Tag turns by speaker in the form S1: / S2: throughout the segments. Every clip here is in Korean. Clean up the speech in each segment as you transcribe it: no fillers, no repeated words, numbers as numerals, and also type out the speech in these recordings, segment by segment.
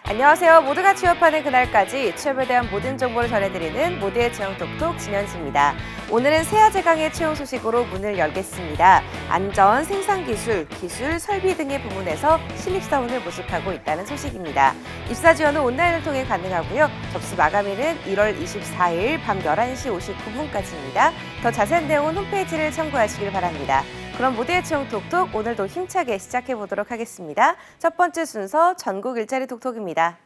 S1: 안녕하세요. 모두가 취업하는 그날까지 취업에 대한 모든 정보를 전해드리는 모두의 채용 톡톡 진현지입니다. 오늘은 세아제강의 채용 소식으로 문을 열겠습니다. 안전, 생산기술, 기술, 설비 등의 부문에서 신입사원을 모집하고 있다는 소식입니다. 입사 지원은 온라인을 통해 가능하고요. 접수 마감일은 1월 24일 밤 11시 59분까지입니다. 더 자세한 내용은 홈페이지를 참고하시길 바랍니다. 그럼 모두의 채용 톡톡 오늘도 힘차게 시작해 보도록 하겠습니다. 첫 번째 순서 전국 일자리 톡톡입니다.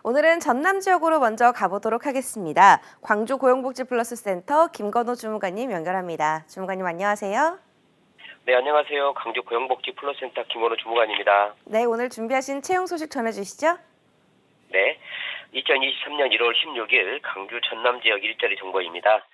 S1: 오늘은 전남 지역으로 먼저 가보도록 하겠습니다. 광주 고용복지플러스센터 김건호 주무관님 연결합니다. 주무관님 안녕하세요.
S2: 네, 안녕하세요. 광주 고용복지플러스센터 김원호 주무관입니다.
S1: 네, 오늘 준비하신 채용 소식 전해주시죠.
S2: 네, 2023년 1월 16일 광주 전남 지역 일자리 정보입니다.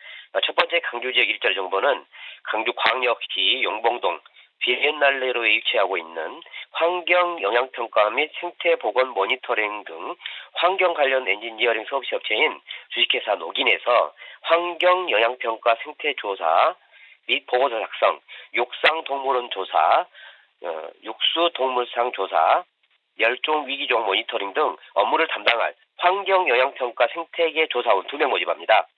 S2: 첫 번째 광주 지역 일자리 정보는 광주광역시 용봉동 비엔날레로에 위치하고 있는 환경 영향평가 및 생태보건 모니터링 등 환경 관련 엔지니어링 서비스 업체인 주식회사 노긴에서 환경 영향평가 생태조사 및 보고서 작성, 육상동물원 조사, 육수동물상 조사, 멸종위기종 모니터링 등 업무를 담당할 환경영향평가 생태계 조사원 2명 모집합니다.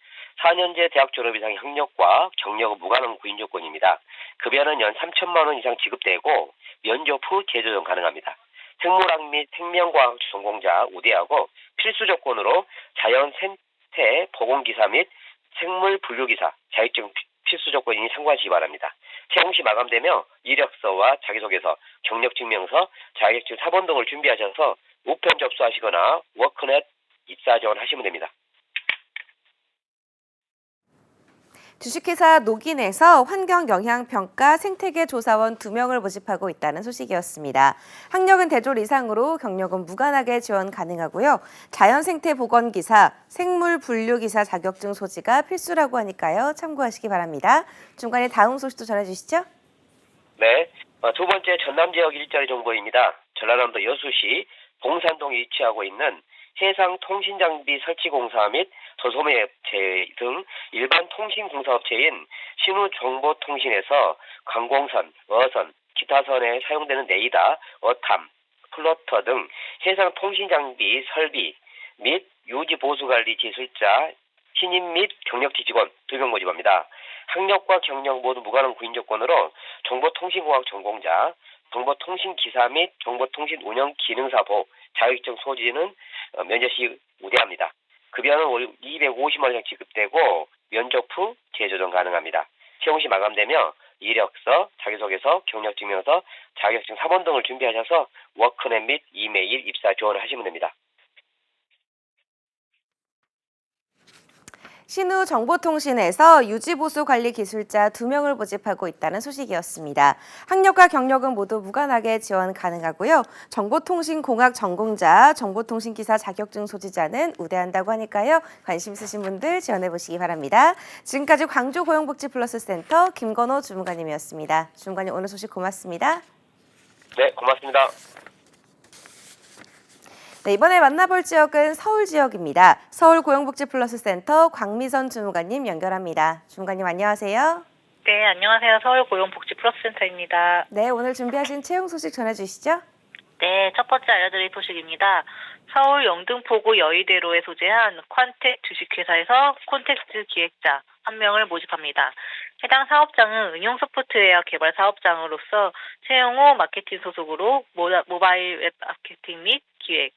S2: 4년제 대학 졸업 이상의 학력과 경력은 무관한 구인 조건입니다. 급여는 연 3천만 원 이상 지급되고 면접 후 재조정 가능합니다. 생물학 및 생명과학 전공자 우대하고 필수 조건으로 자연 생태 보건기사 및 생물 분류기사 자격증 필수 조건이니 참고하시기 바랍니다. 채용 시 마감되며 이력서와 자기소개서, 경력증명서, 자격증 사본 등을 준비하셔서 우편 접수하시거나 워크넷 입사 지원하시면 됩니다.
S1: 주식회사 노긴에서 환경영향평가 생태계 조사원 2명을 모집하고 있다는 소식이었습니다. 학력은 대졸 이상으로 경력은 무관하게 지원 가능하고요. 자연생태보건기사, 생물분류기사 자격증 소지가 필수라고 하니까요. 참고하시기 바랍니다. 중간에 다음 소식도 전해주시죠.
S2: 네, 두 번째 전남 지역 일자리 정보입니다. 전라남도 여수시 봉산동에 위치하고 있는 해상통신장비 설치공사 및 도소매업체 등 일반 통신공사업체인 신우정보통신에서 관공선, 어선, 기타선에 사용되는 레이더, 어탐, 플로터 등 해상통신장비 설비 및 유지보수관리 기술자 신입 및 경력직 직원 2명 모집합니다. 학력과 경력 모두 무관한 구인 조건으로 정보통신공학 전공자, 정보통신기사 및 정보통신 운영 기능사보 자격증 소지는 면접 시 우대합니다. 급여는 월 250만 원 이상 지급되고 면접 후 재조정 가능합니다. 채용 시 마감되며 이력서, 자기소개서, 경력증명서, 자격증 사본 등을 준비하셔서 워크넷 및 이메일 입사 지원을 하시면 됩니다.
S1: 신우정보통신에서 유지보수관리기술자 2명을 모집하고 있다는 소식이었습니다. 학력과 경력은 모두 무관하게 지원 가능하고요. 정보통신공학 전공자, 정보통신기사 자격증 소지자는 우대한다고 하니까요. 관심 있으신 분들 지원해보시기 바랍니다. 지금까지 광주고용복지플러스센터 김건호 주무관님이었습니다. 주무관님 오늘 소식 고맙습니다.
S2: 네, 고맙습니다.
S1: 네, 이번에 만나볼 지역은 서울 지역입니다. 서울고용복지플러스센터 광미선 주무관님 연결합니다. 주무관님 안녕하세요.
S3: 네, 안녕하세요. 서울고용복지플러스센터입니다.
S1: 네, 오늘 준비하신 채용 소식 전해주시죠.
S3: 네, 첫 번째 알려드릴 소식입니다. 서울 영등포구 여의대로에 소재한 퀀텍 주식회사에서 콘텍스트 기획자 1명을 모집합니다. 해당 사업장은 응용 소프트웨어 개발 사업장으로서 채용 후 마케팅 소속으로 모바일 웹 마케팅 및 기획,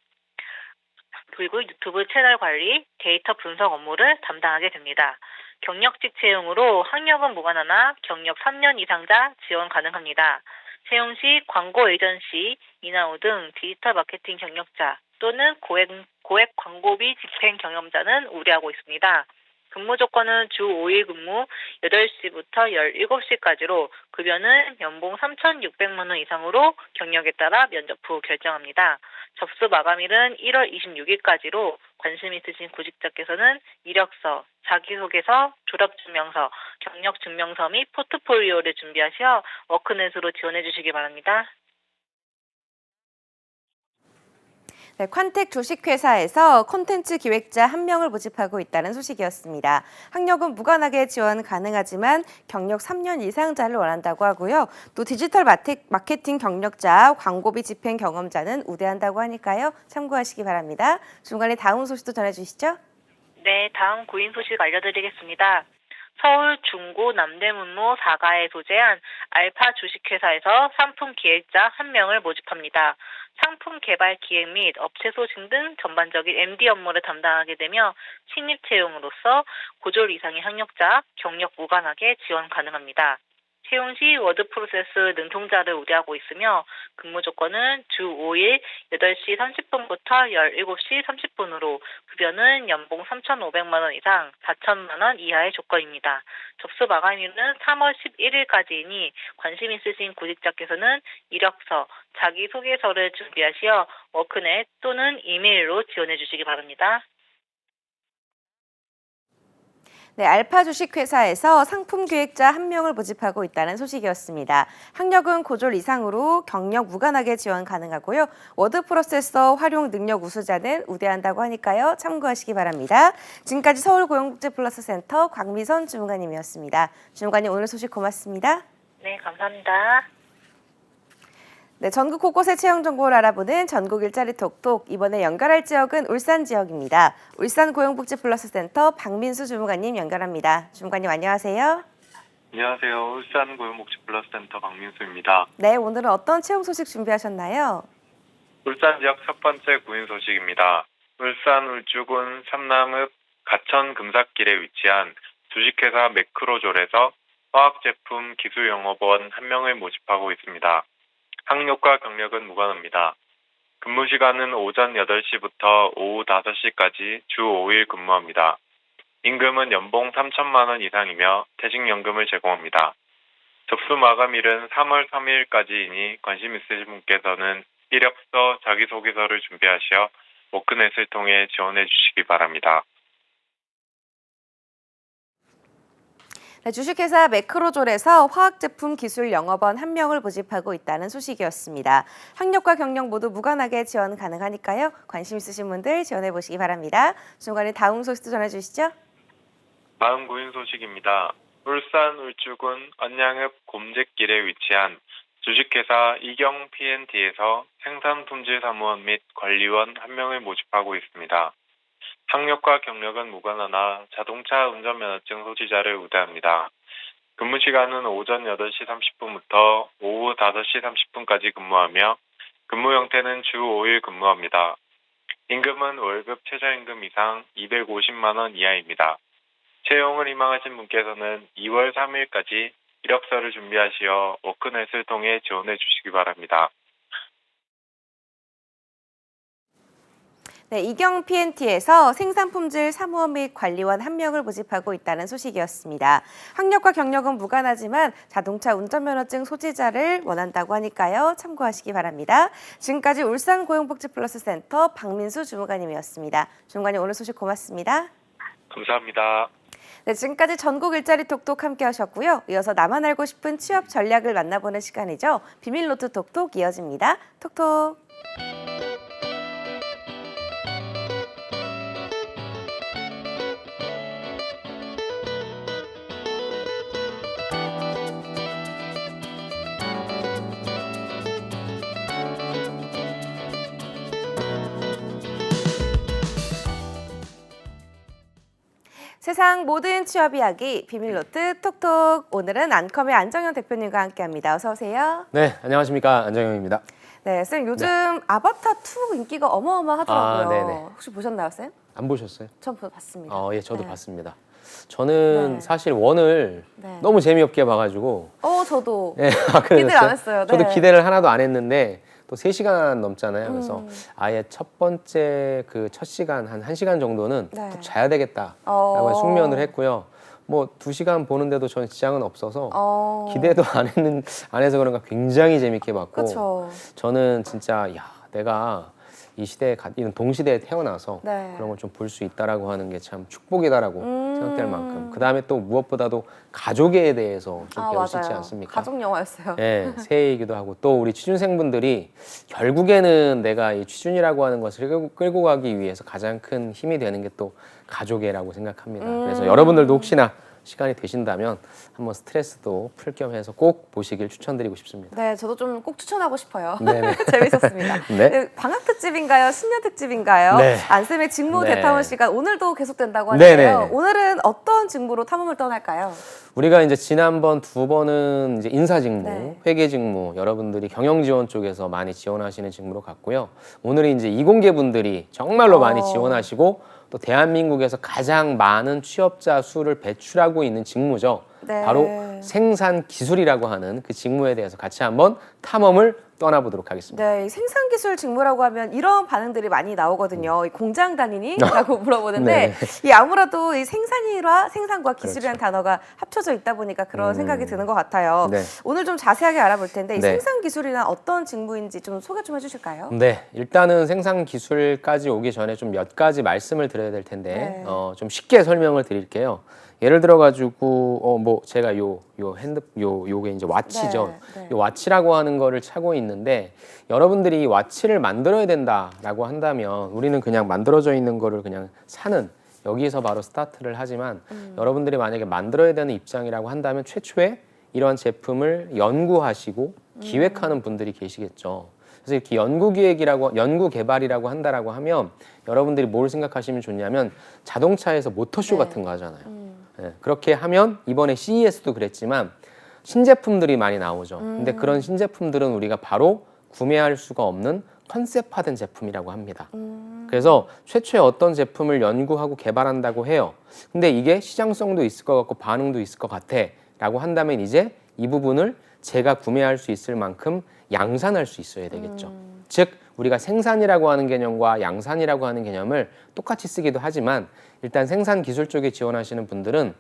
S3: 그리고 유튜브 채널 관리, 데이터 분석 업무를 담당하게 됩니다. 경력직 채용으로 학력은 무관하나 경력 3년 이상자 지원 가능합니다. 채용 시 광고 에이전시, 인하우 등 디지털 마케팅 경력자 또는 고액 광고비 집행 경험자는 우려하고 있습니다. 근무 조건은 주 5일 근무 8시부터 17시까지로 급여는 연봉 3,600만 원 이상으로 경력에 따라 면접 후 결정합니다. 접수 마감일은 1월 26일까지로 관심 있으신 구직자께서는 이력서, 자기소개서, 졸업증명서, 경력증명서 및 포트폴리오를 준비하시어 워크넷으로 지원해 주시기 바랍니다.
S1: 네, 콴텍 주식회사에서 콘텐츠 기획자 1명을 모집하고 있다는 소식이었습니다. 학력은 무관하게 지원 가능하지만 경력 3년 이상자를 원한다고 하고요. 또 디지털 마케팅 경력자, 광고비 집행 경험자는 우대한다고 하니까요. 참고하시기 바랍니다. 중간에 다음 소식도 전해주시죠.
S3: 네, 다음 구인 소식 알려드리겠습니다. 서울 중구 남대문로 4가에 소재한 알파 주식회사에서 상품 기획자 1명을 모집합니다. 상품 개발 기획 및 업체 소식 등 전반적인 MD 업무를 담당하게 되며 신입 채용으로서 고졸 이상의 학력자, 경력 무관하게 지원 가능합니다. 채용 시 워드 프로세스 능통자를 우대하고 있으며 근무 조건은 주 5일 8시 30분부터 17시 30분으로 급여는 연봉 3,500만 원 이상 4천만 원 이하의 조건입니다. 접수 마감일은 3월 11일까지이니 관심 있으신 구직자께서는 이력서, 자기소개서를 준비하시어 워크넷 또는 이메일로 지원해 주시기 바랍니다.
S1: 네, 알파 주식회사에서 상품 기획자 1명을 모집하고 있다는 소식이었습니다. 학력은 고졸 이상으로 경력 무관하게 지원 가능하고요. 워드 프로세서 활용 능력 우수자는 우대한다고 하니까요. 참고하시기 바랍니다. 지금까지 서울고용복지플러스센터 곽미선 주무관님이었습니다. 주무관님 오늘 소식 고맙습니다.
S3: 네, 감사합니다.
S1: 네, 전국 곳곳의 채용 정보를 알아보는 전국 일자리 톡톡. 이번에 연결할 지역은 울산 지역입니다. 울산 고용복지플러스센터 박민수 주무관님 연결합니다. 주무관님 안녕하세요.
S4: 안녕하세요. 울산 고용복지플러스센터 박민수입니다.
S1: 네, 오늘은 어떤 채용 소식 준비하셨나요?
S4: 울산 지역 첫 번째 구인 소식입니다. 울산 울주군 삼남읍 가천 금삭길에 위치한 주식회사 매크로졸에서 화학제품 기술영업원 1명을 모집하고 있습니다. 학력과 경력은 무관합니다. 근무 시간은 오전 8시부터 오후 5시까지 주 5일 근무합니다. 임금은 연봉 3천만 원 이상이며 퇴직연금을 제공합니다. 접수 마감일은 3월 3일까지이니 관심 있으신 분께서는 이력서, 자기소개서를 준비하시어 워크넷을 통해 지원해 주시기 바랍니다.
S1: 네, 주식회사 매크로졸에서 화학제품 기술 영업원 1명을 모집하고 있다는 소식이었습니다. 학력과 경력 모두 무관하게 지원 가능하니까요. 관심 있으신 분들 지원해 보시기 바랍니다. 중간에 다음 소식도 전해주시죠.
S4: 다음 구인 소식입니다. 울산 울주군 언양읍 곰제길에 위치한 주식회사 이경 P&T에서 생산품질 사무원 및 관리원 1명을 모집하고 있습니다. 학력과 경력은 무관하나 자동차 운전면허증 소지자를 우대합니다. 근무 시간은 오전 8시 30분부터 오후 5시 30분까지 근무하며 근무 형태는 주 5일 근무합니다. 임금은 월급 최저임금 이상 250만 원 이하입니다. 채용을 희망하신 분께서는 2월 3일까지 이력서를 준비하시어 워크넷을 통해 지원해 주시기 바랍니다.
S1: 네, 이경 P&T에서 생산품질 사무원 및 관리원 1명을 모집하고 있다는 소식이었습니다. 학력과 경력은 무관하지만 자동차 운전면허증 소지자를 원한다고 하니까요. 참고하시기 바랍니다. 지금까지 울산 고용복지플러스센터 박민수 주무관님이었습니다. 주무관님 오늘 소식 고맙습니다.
S4: 감사합니다.
S1: 네, 지금까지 전국 일자리 톡톡 함께 하셨고요. 이어서 나만 알고 싶은 취업 전략을 만나보는 시간이죠. 비밀노트 톡톡 이어집니다. 톡톡. 세상 모든 취업 이야기 비밀노트 톡톡. 오늘은 안컴의 안정현 대표님과 함께합니다. 어서 오세요.
S5: 네, 안녕하십니까. 안정영입니다.
S1: 네, 쌤 요즘 아바타 2 인기가 어마어마하더라고요.
S5: 네네.
S1: 혹시 보셨나요, 쌤?
S5: 안 보셨어요?
S1: 전 봤습니다.
S5: 예, 저도
S1: 네.
S5: 봤습니다. 저는
S1: 네.
S5: 사실 원을
S1: 네.
S5: 너무 재미없게 봐가지고
S1: 저도
S5: 네,
S1: 기대를 안 했어요. 네.
S5: 저도 기대를 하나도 안 했는데 또 3시간 넘잖아요. 그래서 아예 첫 번째 그 첫 시간 한 1시간 정도는
S1: 네.
S5: 푹 자야 되겠다라고 숙면을 했고요. 뭐 2시간 보는데도 전 지장은 없어서 기대도 안 해서 그런가 굉장히 재밌게 봤고
S1: 그쵸.
S5: 저는 진짜 야 내가 이 시대에 이런 동시대에 태어나서
S1: 네.
S5: 그런 걸 좀 볼 수 있다라고 하는 게 참 축복이다라고 생각될 만큼 그 다음에 또 무엇보다도 가족에 대해서 좀 배울 수 있지
S1: 맞아요.
S5: 않습니까?
S1: 가족 영화였어요.
S5: 네, 새해이기도 하고 또 우리 취준생분들이 결국에는 내가 이 취준이라고 하는 것을 끌고 가기 위해서 가장 큰 힘이 되는 게 또 가족애라고 생각합니다. 그래서 여러분들도 혹시나 시간이 되신다면 한번 스트레스도 풀 겸 해서 꼭 보시길 추천드리고 싶습니다.
S1: 네, 저도 좀 꼭 추천하고 싶어요.
S5: 네네.
S1: 재밌었습니다.
S5: 네.
S1: 네, 방학 특집인가요? 신년 특집인가요?
S5: 네.
S1: 안쌤의 직무
S5: 네.
S1: 대탐험 시간 오늘도 계속된다고 하는데요.
S5: 네네.
S1: 오늘은 어떤 직무로 탐험을 떠날까요?
S5: 우리가 이제 지난번 2번은 이제 인사 직무,
S1: 네.
S5: 회계 직무, 여러분들이 경영 지원 쪽에서 많이 지원하시는 직무로 갔고요. 오늘은 이제 이공계 분들이 정말로 많이 지원하시고 또 대한민국에서 가장 많은 취업자 수를 배출하고 있는 직무죠.
S1: 네.
S5: 바로 생산 기술이라고 하는 그 직무에 대해서 같이 한번 탐험을 떠나보도록 하겠습니다.
S1: 네, 이 생산기술 직무라고 하면 이런 반응들이 많이 나오거든요. 이 공장 다니니? 라고 물어보는데 이 아무래도 이 생산과 기술이라는 단어가 합쳐져 있다 보니까 그런 생각이 드는 것 같아요.
S5: 네.
S1: 오늘 좀 자세하게 알아볼 텐데 이
S5: 네.
S1: 생산기술이란 어떤 직무인지 좀 소개 좀 해주실까요?
S5: 네, 일단은 생산 기술까지 오기 전에 좀 몇 가지 말씀을 드려야 될 텐데
S1: 네.
S5: 좀 쉽게 설명을 드릴게요. 예를 들어 가지고 뭐 제가 요게 이제 와치죠.
S1: 네, 네.
S5: 요 와치라고 하는 거를 차고 있는데 여러분들이 이 와치를 만들어야 된다라고 한다면 우리는 그냥 만들어져 있는 거를 그냥 사는 여기서 바로 스타트를 하지만 여러분들이 만약에 만들어야 되는 입장이라고 한다면 최초에 이러한 제품을 연구하시고 기획하는 분들이 계시겠죠. 그래서 이렇게 연구 개발이라고 한다라고 하면 여러분들이 뭘 생각하시면 좋냐면 자동차에서 모터쇼
S1: 네.
S5: 같은 거 하잖아요. 네, 그렇게 하면 이번에 CES도 그랬지만 신제품들이 많이 나오죠. 근데 그런 신제품들은 우리가 바로 구매할 수가 없는 컨셉화된 제품이라고 합니다. 그래서 최초에 어떤 제품을 연구하고 개발한다고 해요. 근데 이게 시장성도 있을 것 같고 반응도 있을 것 같아 라고 한다면 이제 이 부분을 제가 구매할 수 있을 만큼 양산할 수 있어야 되겠죠. 즉 우리가 생산이라고 하는 개념과 양산이라고 하는 개념을 똑같이 쓰기도 하지만 일단 생산 기술 쪽에 지원하시는 분들은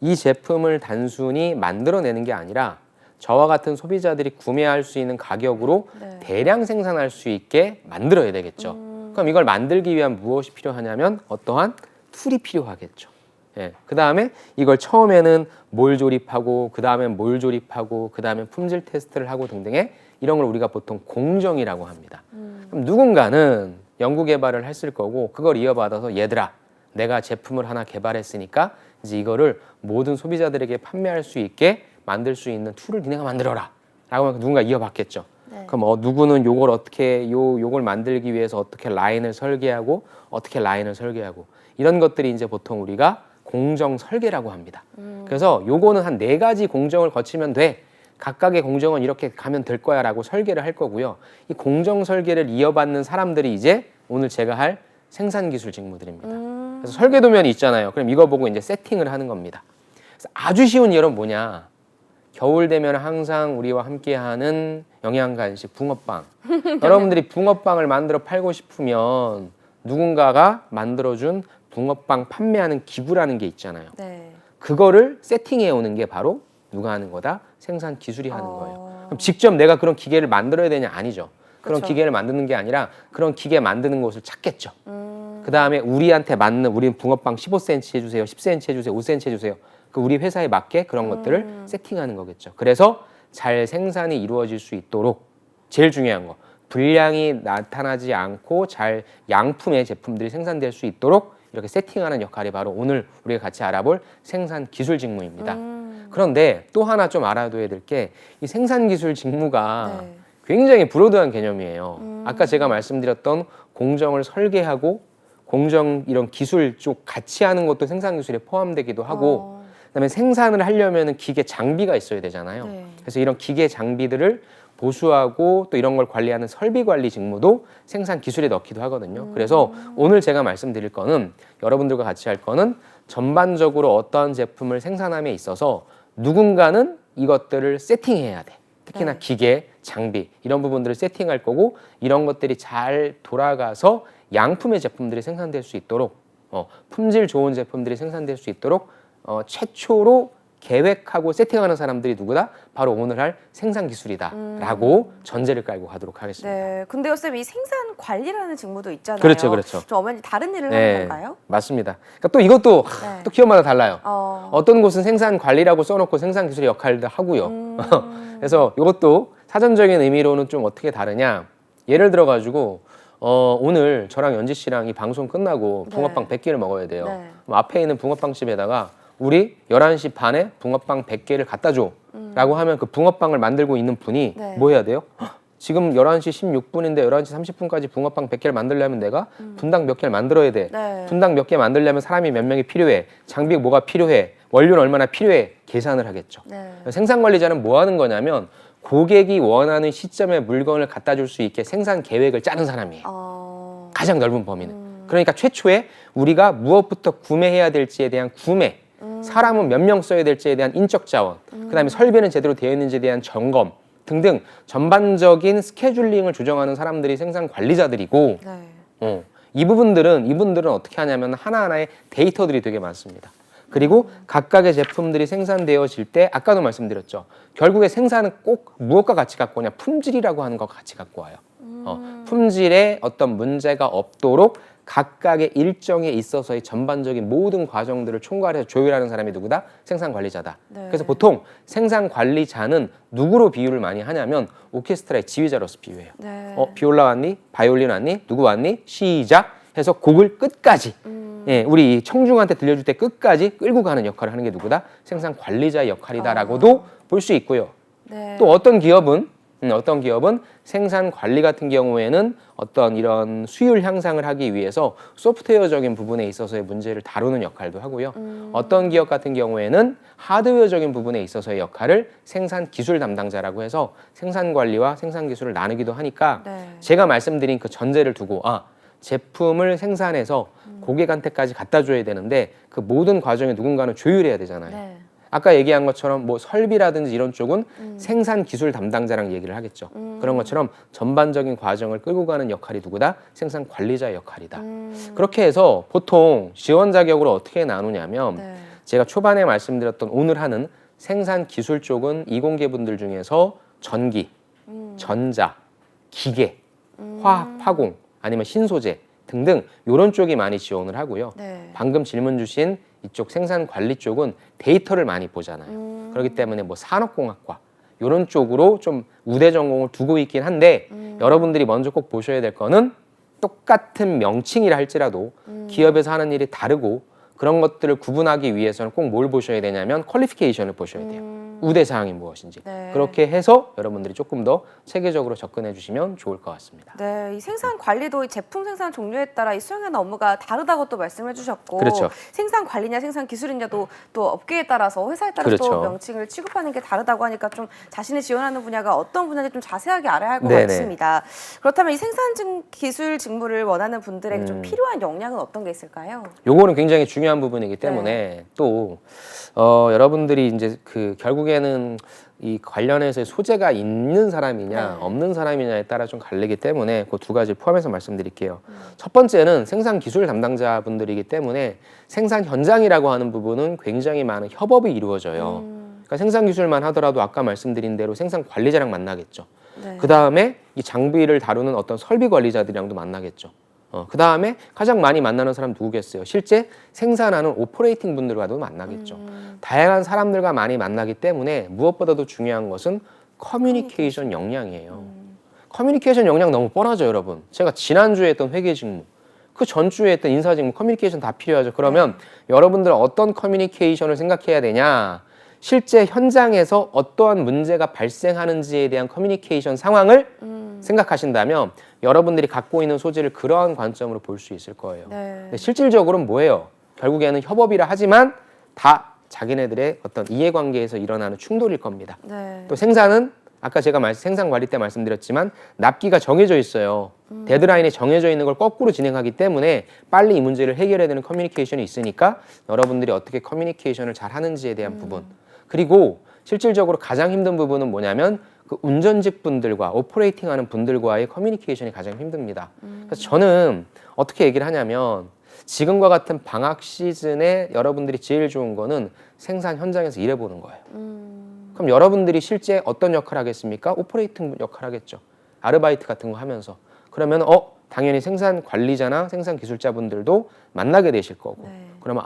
S5: 이 제품을 단순히 만들어내는 게 아니라 저와 같은 소비자들이 구매할 수 있는 가격으로 대량 생산할 수 있게 만들어야 되겠죠. 그럼 이걸 만들기 위한 무엇이 필요하냐면 어떠한 툴이 필요하겠죠. 예, 그 다음에 이걸 처음에는 몰 조립하고 그 다음에 몰 조립하고 그 다음에 품질 테스트를 하고 등등의 이런 걸 우리가 보통 공정이라고 합니다. 그럼 누군가는 연구 개발을 했을 거고 그걸 이어받아서 얘들아 내가 제품을 하나 개발했으니까 이제 이거를 모든 소비자들에게 판매할 수 있게 만들 수 있는 툴을 니네가 만들어라 라고 하면 누군가 이어받겠죠.
S1: 네.
S5: 그럼 누구는 요걸 어떻게 요걸 만들기 위해서 어떻게 라인을 설계하고 어떻게 라인을 설계하고 이런 것들이 이제 보통 우리가 공정 설계라고 합니다. 그래서 요거는 한 4가지 공정을 거치면 돼. 각각의 공정은 이렇게 가면 될 거야 라고 설계를 할 거고요. 이 공정 설계를 이어받는 사람들이 이제 오늘 제가 할 생산기술 직무들입니다. 그래서 설계도면이 있잖아요. 그럼 이거 보고 이제 세팅을 하는 겁니다. 그래서 아주 쉬운 예는 뭐냐. 겨울 되면 항상 우리와 함께하는 영양간식 붕어빵. 여러분들이 붕어빵을 만들어 팔고 싶으면 누군가가 만들어준 붕어빵 판매하는 기구라는 게 있잖아요.
S1: 네.
S5: 그거를 세팅해 오는 게 바로 누가 하는 거다? 생산 기술이 하는 거예요. 그럼 직접 내가 그런 기계를 만들어야 되냐? 아니죠. 그런
S1: 그쵸.
S5: 기계를 만드는 게 아니라 그런 기계 만드는 곳을 찾겠죠. 그 다음에 우리한테 맞는 우리는 붕어빵 15cm 해주세요, 10cm 해주세요, 5cm 해주세요. 그 우리 회사에 맞게 그런 것들을 세팅하는 거겠죠. 그래서 잘 생산이 이루어질 수 있도록 제일 중요한 거 불량이 나타나지 않고 잘 양품의 제품들이 생산될 수 있도록 이렇게 세팅하는 역할이 바로 오늘 우리가 같이 알아볼 생산 기술 직무입니다. 그런데 또 하나 좀 알아둬야 될 게 이 생산 기술 직무가
S1: 네.
S5: 굉장히 브로드한 개념이에요. 아까 제가 말씀드렸던 공정을 설계하고 공정 이런 기술 쪽 같이 하는 것도 생산 기술에 포함되기도 하고 그다음에 생산을 하려면 기계 장비가 있어야 되잖아요.
S1: 네.
S5: 그래서 이런 기계 장비들을 보수하고 또 이런 걸 관리하는 설비 관리 직무도 생산 기술에 넣기도 하거든요. 그래서 오늘 제가 말씀드릴 거는 여러분들과 같이 할 거는 전반적으로 어떤 제품을 생산함에 있어서 누군가는 이것들을 세팅해야 돼. 특히나
S1: 네.
S5: 기계, 장비 이런 부분들을 세팅할 거고 이런 것들이 잘 돌아가서 양품의 제품들이 생산될 수 있도록 품질 좋은 제품들이 생산될 수 있도록 최초로 계획하고 세팅하는 사람들이 누구다? 바로 오늘 할 생산 기술이다라고 전제를 깔고 가도록 하겠습니다.
S1: 네. 근데요, 쌤, 이 생산 관리라는 직무도 있잖아요.
S5: 그렇죠, 그렇죠.
S1: 좀 엄연히 다른 일을
S5: 네,
S1: 하는 건가요?
S5: 맞습니다. 그러니까 또 이것도
S1: 네.
S5: 또 기업마다 달라요.
S1: 어.
S5: 어떤 곳은 생산 관리라고 써놓고 생산 기술의 역할도 하고요. 그래서 이것도 사전적인 의미로는 좀 어떻게 다르냐? 예를 들어 가지고 오늘 저랑 연지 씨랑 이 방송 끝나고
S1: 네.
S5: 붕어빵 100개를 먹어야 돼요.
S1: 네.
S5: 그럼 앞에 있는 붕어빵 집에다가 우리 11시 반에 붕어빵 100개를 갖다 줘 라고 하면 그 붕어빵을 만들고 있는 분이
S1: 네.
S5: 뭐 해야 돼요? 지금 11시 16분인데 11시 30분까지 붕어빵 100개를 만들려면 내가 분당 몇 개를 만들어야 돼.
S1: 네.
S5: 분당 몇 개 만들려면 사람이 몇 명이 필요해. 장비 뭐가 필요해. 원료는 얼마나 필요해. 계산을 하겠죠.
S1: 네.
S5: 생산 관리자는 뭐 하는 거냐면 고객이 원하는 시점에 물건을 갖다 줄 수 있게 생산 계획을 짜는 사람이에요. 가장 넓은 범위는. 그러니까 최초에 우리가 무엇부터 구매해야 될지에 대한 구매, 사람은 몇 명 써야 될지에 대한 인적 자원, 그다음에 설비는 제대로 되어 있는지에 대한 점검 등등 전반적인 스케줄링을 조정하는 사람들이 생산 관리자들이고
S1: 네.
S5: 이분들은 어떻게 하냐면 하나하나의 데이터들이 되게 많습니다. 그리고 각각의 제품들이 생산되어질 때 아까도 말씀드렸죠. 결국에 생산은 꼭 무엇과 같이 갖고 오냐? 품질이라고 하는 것과 같이 갖고 와요. 품질에 어떤 문제가 없도록 각각의 일정에 있어서의 전반적인 모든 과정들을 총괄해서 조율하는 사람이 누구다? 생산 관리자다.
S1: 네.
S5: 그래서 보통 생산 관리자는 누구로 비유를 많이 하냐면 오케스트라의 지휘자로서 비유해요.
S1: 네.
S5: 비올라 왔니? 바이올린 왔니? 누구 왔니? 시작 해서 곡을 끝까지 예, 우리 청중한테 들려줄 때 끝까지 끌고 가는 역할을 하는 게 누구다? 생산 관리자의 역할이다라고도 볼 수 있고요.
S1: 네.
S5: 또 어떤 기업은 생산 관리 같은 경우에는 어떤 이런 수율 향상을 하기 위해서 소프트웨어적인 부분에 있어서의 문제를 다루는 역할도 하고요. 어떤 기업 같은 경우에는 하드웨어적인 부분에 있어서의 역할을 생산 기술 담당자라고 해서 생산 관리와 생산 기술을 나누기도 하니까
S1: 네.
S5: 제가 말씀드린 그 전제를 두고 제품을 생산해서 고객한테까지 갖다 줘야 되는데 그 모든 과정에 누군가는 조율해야 되잖아요.
S1: 네.
S5: 아까 얘기한 것처럼 뭐 설비라든지 이런 쪽은 생산 기술 담당자랑 얘기를 하겠죠. 그런 것처럼 전반적인 과정을 끌고 가는 역할이 누구다? 생산 관리자의 역할이다. 그렇게 해서 보통 지원 자격으로 어떻게 나누냐면
S1: 네.
S5: 제가 초반에 말씀드렸던 오늘 하는 생산 기술 쪽은 이공계 분들 중에서 전기, 전자, 기계, 화학, 파공 아니면 신소재 등등 이런 쪽이 많이 지원을 하고요.
S1: 네.
S5: 방금 질문 주신 이쪽 생산 관리 쪽은 데이터를 많이 보잖아요. 그렇기 때문에 뭐 산업공학과 이런 쪽으로 좀 우대 전공을 두고 있긴 한데 여러분들이 먼저 꼭 보셔야 될 거는 똑같은 명칭이라 할지라도 기업에서 하는 일이 다르고 그런 것들을 구분하기 위해서는 꼭 뭘 보셔야 되냐면 퀄리피케이션을 보셔야 돼요. 우대 사항이 무엇인지.
S1: 네.
S5: 그렇게 해서 여러분들이 조금 더 체계적으로 접근해 주시면 좋을 것 같습니다.
S1: 네, 이 생산 관리도 이 제품 생산 종류에 따라 이 수행하는 업무가 다르다고 또 말씀해 주셨고
S5: 그렇죠.
S1: 생산 관리냐 생산 기술이냐도 또 업계에 따라서 회사에 따라서
S5: 그렇죠.
S1: 또 명칭을 취급하는 게 다르다고 하니까 좀 자신이 지원하는 분야가 어떤 분야인지 좀 자세하게 알아야 할 것
S5: 네네.
S1: 같습니다. 그렇다면 이 생산 기술 직무를 원하는 분들에게 좀
S5: 음.
S1: 필요한 역량은 어떤 게 있을까요?
S5: 요거는 굉장히 중요한 부분이기 때문에 또 여러분들이 이제 그 결국에는 이 관련해서 소재가 있는 사람이냐
S1: 네.
S5: 없는 사람이냐에 따라 좀 갈리기 때문에 그 두 가지 포함해서 말씀드릴게요. 첫 번째는 생산 기술 담당자분들이기 때문에 생산 현장이라고 하는 부분은 굉장히 많은 협업이 이루어져요. 그러니까 생산 기술만 하더라도 아까 말씀드린 대로 생산 관리자랑 만나겠죠.
S1: 네.
S5: 그 다음에 이 장비를 다루는 어떤 설비 관리자들이랑도 만나겠죠. 그 다음에 가장 많이 만나는 사람 누구겠어요? 실제 생산하는 오퍼레이팅 분들과도 만나겠죠. 다양한 사람들과 많이 만나기 때문에 무엇보다도 중요한 것은 커뮤니케이션 역량이에요. 커뮤니케이션 역량 너무 뻔하죠, 여러분. 제가 지난주에 했던 회계 직무, 그 전주에 했던 인사 직무, 커뮤니케이션 다 필요하죠. 그러면 여러분들은 어떤 커뮤니케이션을 생각해야 되냐? 실제 현장에서 어떠한 문제가 발생하는지에 대한 커뮤니케이션 상황을 생각하신다면 여러분들이 갖고 있는 소재를 그러한 관점으로 볼 수 있을 거예요.
S1: 네.
S5: 근데 실질적으로는 뭐예요? 결국에는 협업이라 하지만 다 자기네들의 어떤 이해관계에서 일어나는 충돌일 겁니다.
S1: 네.
S5: 또 생산은 아까 제가 생산 관리 때 말씀드렸지만 납기가 정해져 있어요. 데드라인이 정해져 있는 걸 거꾸로 진행하기 때문에 빨리 이 문제를 해결해야 되는 커뮤니케이션이 있으니까 여러분들이 어떻게 커뮤니케이션을 잘 하는지에 대한 부분. 그리고 실질적으로 가장 힘든 부분은 뭐냐면 그 운전직 분들과 오퍼레이팅 하는 분들과의 커뮤니케이션이 가장 힘듭니다. 그래서 저는 어떻게 얘기를 하냐면 지금과 같은 방학 시즌에 여러분들이 제일 좋은 거는 생산 현장에서 일해보는 거예요. 그럼 여러분들이 실제 어떤 역할 하겠습니까? 오퍼레이팅 역할 하겠죠. 아르바이트 같은 거 하면서. 그러면 당연히 생산 관리자나 생산 기술자분들도 만나게 되실 거고.
S1: 네.
S5: 그러면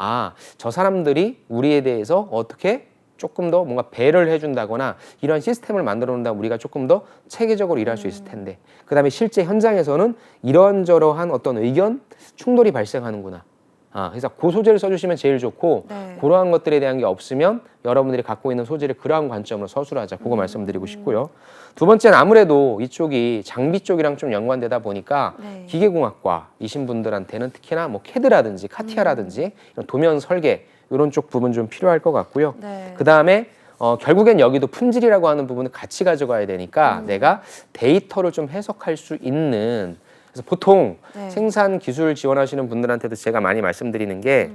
S5: 저 사람들이 우리에 대해서 어떻게 조금 더 뭔가 배려를 해준다거나 이런 시스템을 만들어 놓는다면 우리가 조금 더 체계적으로 일할 수 있을 텐데, 그 다음에 실제 현장에서는 이런저러한 어떤 의견 충돌이 발생하는구나. 그래서 그 소재를 써주시면 제일 좋고,
S1: 네.
S5: 그러한 것들에 대한 게 없으면 여러분들이 갖고 있는 소재를 그러한 관점으로 서술하자. 그거 말씀드리고 싶고요. 두 번째는 아무래도 이쪽이 장비 쪽이랑 좀 연관되다 보니까
S1: 네.
S5: 기계공학과이신 분들한테는 특히나 뭐 캐드라든지 카티아라든지 이런 도면 설계 이런 쪽 부분 좀 필요할 것 같고요.
S1: 네.
S5: 그 다음에 결국엔 여기도 품질이라고 하는 부분을 같이 가져가야 되니까 내가 데이터를 좀 해석할 수 있는, 그래서 보통
S1: 네.
S5: 생산 기술 지원하시는 분들한테도 제가 많이 말씀드리는 게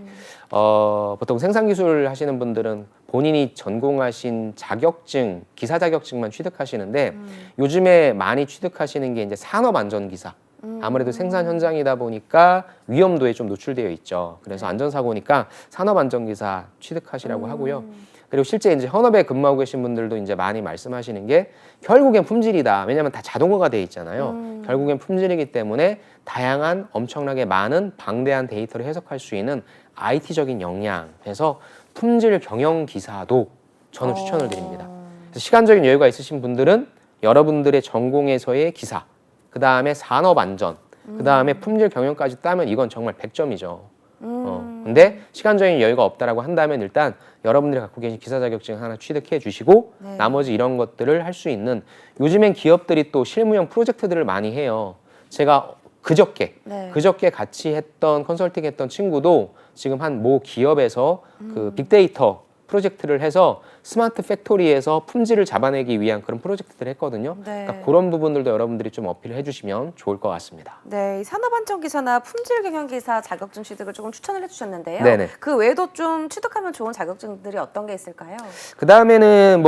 S5: 보통 생산 기술 하시는 분들은 본인이 전공하신 자격증, 기사 자격증만 취득하시는데 요즘에 많이 취득하시는 게 이제 산업안전기사. 아무래도 생산 현장이다 보니까 위험도에 좀 노출되어 있죠. 그래서 안전사고니까 산업안전기사 취득하시라고 하고요. 그리고 실제 이제 현업에 근무하고 계신 분들도 이제 많이 말씀하시는 게 결국엔 품질이다. 왜냐하면 다 자동화가 돼 있잖아요. 결국엔 품질이기 때문에 다양한 엄청나게 많은 방대한 데이터를 해석할 수 있는 IT적인 역량에서 품질 경영 기사도 저는 추천을 드립니다. 그래서 시간적인 여유가 있으신 분들은 여러분들의 전공에서의 기사, 그 다음에 산업안전, 그 다음에 품질 경영까지 따면 이건 정말 100점이죠. 근데 시간적인 여유가 없다라고 한다면 일단 여러분들이 갖고 계신 기사 자격증 하나 취득해 주시고
S1: 네.
S5: 나머지 이런 것들을 할 수 있는, 요즘엔 기업들이 또 실무형 프로젝트들을 많이 해요. 제가 그저께 같이 했던 컨설팅 했던 친구도 지금 한 모 기업에서 그 빅데이터 프로젝트를 해서 스마트 팩토리에서 품질을 잡아내기 위한 그런 프로젝트들을 했거든요.
S1: 네.
S5: 그러니까 그런 부분들도 여러분들이 좀 어필을 해주시면 좋을 것 같습니다.
S1: 네, 이 산업안전기사나 품질경영기사 자격증 취득을 조금 추천을 해주셨는데요.
S5: 네네.
S1: 그 외에도 좀 취득하면 좋은 자격증들이 어떤 게 있을까요?
S5: 그 다음에는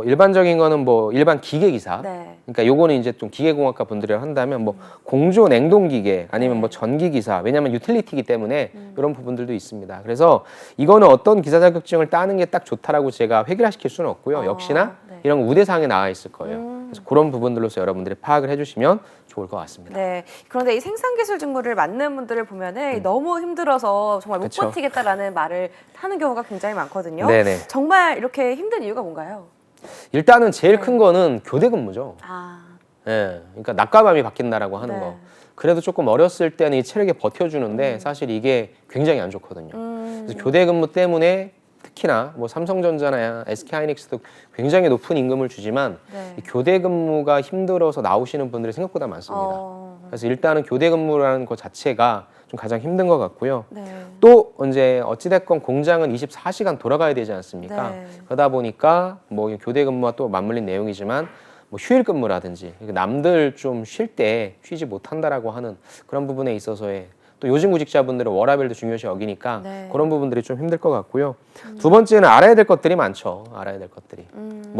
S5: 일반적인 거는 일반 기계기사.
S1: 네.
S5: 그러니까 요거는 이제 좀 기계공학과 분들이랑 한다면 공조 냉동기계 아니면
S1: 네.
S5: 전기기사, 왜냐하면 유틸리티이기 때문에 이런 부분들도 있습니다. 그래서 이거는 어떤 기사 자격증을 따는 게 딱 좋다라고 제가 획일화시킬 수는 없고요. 역시나
S1: 네.
S5: 이런 거 우대사항에 나와 있을 거예요. 그래서 그런 부분들로서 여러분들이 파악을 해주시면 좋을 것 같습니다.
S1: 네. 그런데 이 생산기술 직무를 맡는 분들을 보면은 너무 힘들어서 정말 못
S5: 그쵸.
S1: 버티겠다라는 말을 하는 경우가 굉장히 많거든요.
S5: 네네.
S1: 정말 이렇게 힘든 이유가 뭔가요?
S5: 일단은 제일 큰 거는 교대 근무죠. 예, 그러니까 낮과 밤이 바뀐다라고 하는
S1: 네.
S5: 거. 그래도 조금 어렸을 때는 이 체력이 버텨주는데 사실 이게 굉장히 안 좋거든요. 그래서 교대 근무 때문에 특히나 삼성전자나 SK하이닉스도 굉장히 높은 임금을 주지만
S1: 네.
S5: 이 교대 근무가 힘들어서 나오시는 분들이 생각보다 많습니다. 그래서 일단은 교대 근무라는 것 자체가 좀 가장 힘든 것 같고요.
S1: 네.
S5: 또 이제 어찌됐건 공장은 24시간 돌아가야 되지 않습니까?
S1: 네.
S5: 그러다 보니까 교대 근무와 또 맞물린 내용이지만 휴일 근무라든지 남들 좀 쉴 때 쉬지 못한다라고 하는 그런 부분에 있어서의, 또 요즘 구직자분들은 워라밸도 중요시 여기니까
S1: 네.
S5: 그런 부분들이 좀 힘들 것 같고요. 두 번째는 알아야 될 것들이 많죠. 알아야 될 것들이.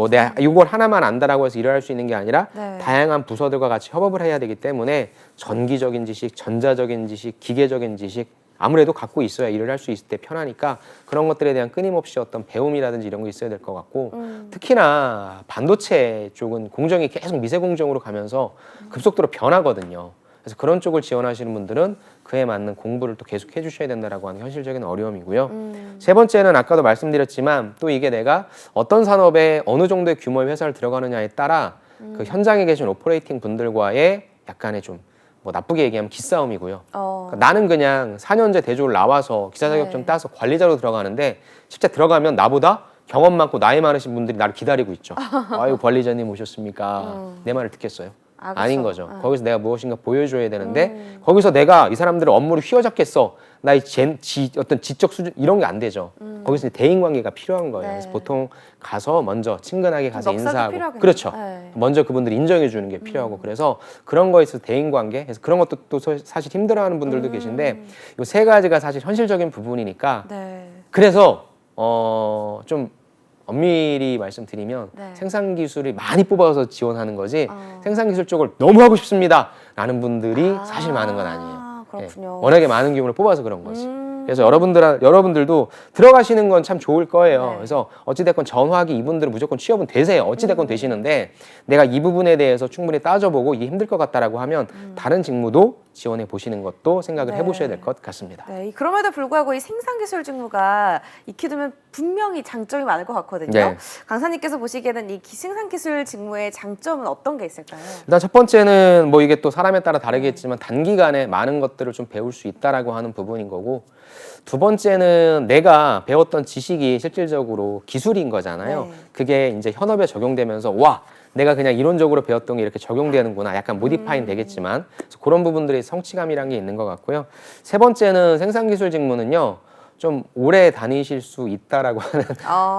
S5: 내가 이걸 하나만 안다라고 해서 일을 할 수 있는 게 아니라
S1: 네.
S5: 다양한 부서들과 같이 협업을 해야 되기 때문에 전기적인 지식, 전자적인 지식, 기계적인 지식 아무래도 갖고 있어야 일을 할 수 있을 때 편하니까 그런 것들에 대한 끊임없이 어떤 배움이라든지 이런 거 있어야 될 것 같고, 특히나 반도체 쪽은 공정이 계속 미세 공정으로 가면서 급속도로 변하거든요. 그래서 그런 쪽을 지원하시는 분들은 그에 맞는 공부를 또 계속 해주셔야 된다라고 하는 현실적인 어려움이고요. 세 번째는 아까도 말씀드렸지만 또 이게 내가 어떤 산업에 어느 정도의 규모의 회사를 들어가느냐에 따라 그 현장에 계신 오퍼레이팅 분들과의 약간의 좀 나쁘게 얘기하면 기싸움이고요. 그러니까 나는 그냥 4년제 대졸 나와서 기사 자격증
S1: 네.
S5: 따서 관리자로 들어가는데 실제 들어가면 나보다 경험 많고 나이 많으신 분들이 나를 기다리고 있죠. 아유 관리자님 오셨습니까? 내 말을 듣겠어요? 아닌 거죠. 거기서 내가 무엇인가 보여줘야 되는데 거기서 내가 이 사람들의 업무를 휘어잡겠어. 나의 어떤 지적 수준 이런 게 안 되죠. 거기서 대인 관계가 필요한 거예요.
S1: 네.
S5: 그래서 보통 가서 먼저 친근하게 가서
S1: 넉살도
S5: 인사하고,
S1: 필요하겠네요.
S5: 그렇죠.
S1: 네.
S5: 먼저 그분들이 인정해 주는 게 필요하고, 그래서 그런 거에 있어서 대인 관계, 그래서 그런 것도 또 사실 힘들어하는 분들도 계신데 이 세 가지가 사실 현실적인 부분이니까
S1: 네.
S5: 그래서 좀 엄밀히 말씀드리면
S1: 네.
S5: 생산 기술이 많이 뽑아서 지원하는 거지 생산 기술 쪽을 너무 하고 싶습니다 라는 분들이 사실 많은 건 아니에요.
S1: 그렇군요.
S5: 워낙에 많은 기운을 뽑아서 그런 거지. 그래서 여러분들도 들어가시는 건 참 좋을 거예요.
S1: 네.
S5: 그래서 어찌됐건 전화기 이분들은 무조건 취업은 되세요. 어찌됐건 되시는데 내가 이 부분에 대해서 충분히 따져보고 이게 힘들 것 같다라고 하면 다른 직무도 지원해 보시는 것도 생각을
S1: 네.
S5: 해보셔야 될 것 같습니다.
S1: 네, 그럼에도 불구하고 이 생산기술 직무가 익히두면 분명히 장점이 많을 것 같거든요.
S5: 네.
S1: 강사님께서 보시기에는 이 생산기술 직무의 장점은 어떤 게 있을까요?
S5: 일단 첫 번째는 뭐 이게 또 사람에 따라 다르겠지만 단기간에 많은 것들을 좀 배울 수 있다라고 하는 부분인 거고, 두 번째는 내가 배웠던 지식이 실질적으로 기술인 거잖아요.
S1: 네.
S5: 그게 이제 현업에 적용되면서 와, 내가 그냥 이론적으로 배웠던 게 이렇게 적용되는구나. 약간 모디파인 되겠지만 그래서 그런 부분들이 성취감이란 게 있는 것 같고요. 세 번째는 생산기술 직무는요, 좀 오래 다니실 수 있다라고 하는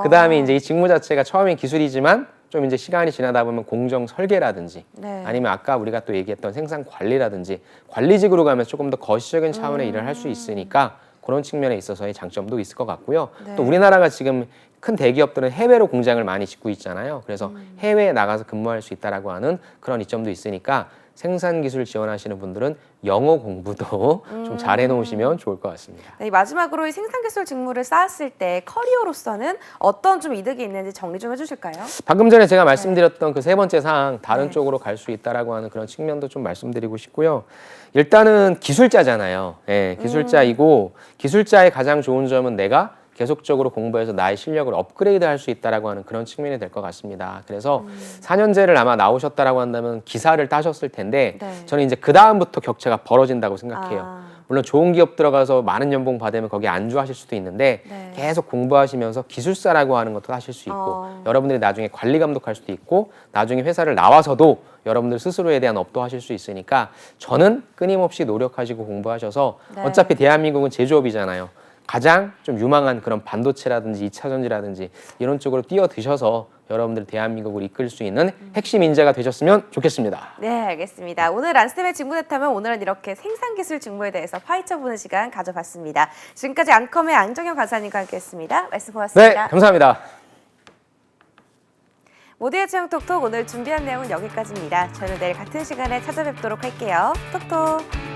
S5: 그 다음에 이제 이 직무 자체가 처음엔 기술이지만 좀 이제 시간이 지나다 보면 공정 설계라든지
S1: 네.
S5: 아니면 아까 우리가 또 얘기했던 생산 관리라든지 관리직으로 가면 조금 더 거시적인 차원의 일을 할 수 있으니까 그런 측면에 있어서의 장점도 있을 것 같고요.
S1: 네.
S5: 또 우리나라가 지금 큰 대기업들은 해외로 공장을 많이 짓고 있잖아요. 그래서 해외에 나가서 근무할 수 있다라고 하는 그런 이점도 있으니까 생산기술 지원하시는 분들은 영어 공부도 좀 잘 해놓으시면 좋을 것 같습니다.
S1: 네, 마지막으로 이 생산기술 직무를 쌓았을 때 커리어로서는 어떤 좀 이득이 있는지 정리 좀 해주실까요?
S5: 방금 전에 제가 말씀드렸던 그 세 번째 사항, 다른
S1: 네.
S5: 쪽으로 갈 수 있다라고 하는 그런 측면도 좀 말씀드리고 싶고요. 일단은 기술자잖아요. 예, 기술자이고 기술자의 가장 좋은 점은 내가 계속적으로 공부해서 나의 실력을 업그레이드 할 수 있다라고 하는 그런 측면이 될 것 같습니다. 그래서 4년제를 아마 나오셨다라고 한다면 기사를 따셨을 텐데
S1: 네.
S5: 저는 이제 그 다음부터 격차가 벌어진다고 생각해요.
S1: 아.
S5: 물론 좋은 기업 들어가서 많은 연봉 받으면 거기에 안주하실 수도 있는데
S1: 네.
S5: 계속 공부하시면서 기술사라고 하는 것도 하실 수 있고 여러분들이 나중에 관리 감독할 수도 있고 나중에 회사를 나와서도 여러분들 스스로에 대한 업도 하실 수 있으니까 저는 끊임없이 노력하시고 공부하셔서
S1: 네.
S5: 어차피 대한민국은 제조업이잖아요. 가장 좀 유망한 그런 반도체라든지 2차 전지라든지 이런 쪽으로 뛰어드셔서 여러분들 대한민국을 이끌 수 있는 핵심 인재가 되셨으면 좋겠습니다.
S1: 네, 알겠습니다. 오늘 란스템의 직무대타면 오늘은 이렇게 생산기술 직무에 대해서 파헤쳐보는 시간 가져봤습니다. 지금까지 앙컴의 앙정영 강사님과 함께했습니다. 말씀
S5: 네,
S1: 고맙습니다.
S5: 감사합니다.
S1: 모두의 채용 톡톡 오늘 준비한 내용은 여기까지입니다. 저는 내일 같은 시간에 찾아뵙도록 할게요. 톡톡.